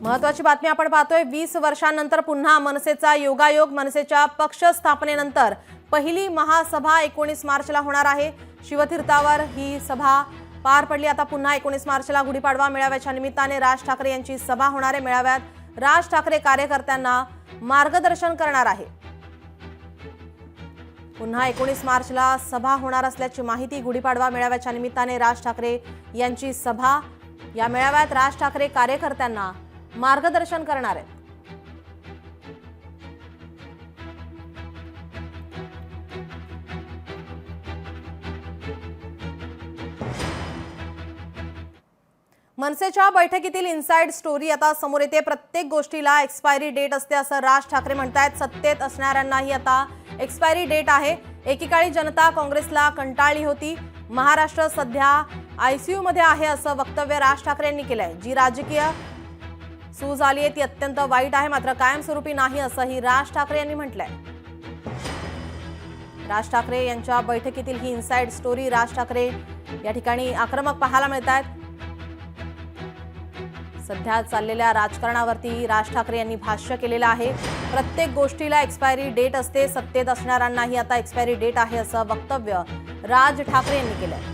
महत्त्वाची बातमी आपण पाहतोय। 20 वर्षांनंतर पुन्हा मनसेचा योगायोग। मनसेच्या पक्ष स्थापनेनंतर पहिली महासभा 19 मार्चला होणार आहे। शिवतीर्थावर ही सभा पार पडली। आता पुन्हा 19 मार्चला गुढीपाडवा मेळाव्याच्या निमित्ताने राज ठाकरे यांची सभा होणार आहे। मेळाव्यात राज ठाकरे कार्यकर्त्यांना मार्गदर्शन करणार आहे। पुन्हा 19 मार्चला सभा होणार असल्याची माहिती। गुढीपाडवा मेळाव्याच्या निमित्ताने राज ठाकरे यांची सभा। या मेळाव्यात राज ठाकरे कार्यकर्त्यांना मार्गदर्शन करणार आहेत। मनसेच्या बैठकीतील इनसाइड स्टोरी आता समोर येते। प्रत्येक गोष्टीला एक्सपायरी डेट असते असं राज ठाकरे म्हणतात। सत्तेत असणाऱ्यांनाही आता एक्सपायरी डेट आहे। एकेकाळी जनता काँग्रेसला कंटाळली होती। महाराष्ट्र सध्या आयसीयू मध्ये आहे असं वक्तव्य राज ठाकरे यांनी केलंय। जी राजकीय सूज आली आहे ती अत्यंत वाईट आहे, मात्र कायमस्वरूपी नाही असंही राज ठाकरे यांनी म्हटलंय। राज ठाकरे यांच्या बैठकीतील ही इनसाइड स्टोरी। राज ठाकरे या ठिकाणी आक्रमक पाहायला मिळतात। सध्या चाललेल्या राजकारणावरती राज ठाकरे यांनी भाष्य केलेलं आहे। प्रत्येक गोष्टीला एक्सपायरी डेट असते। सत्तेत असणाऱ्यांनाही आता एक्सपायरी डेट आहे असं वक्तव्य राज ठाकरे यांनी केलंय।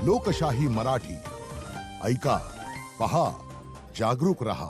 लोकशाही मराठी ऐका, पहा, जागरूक रहा।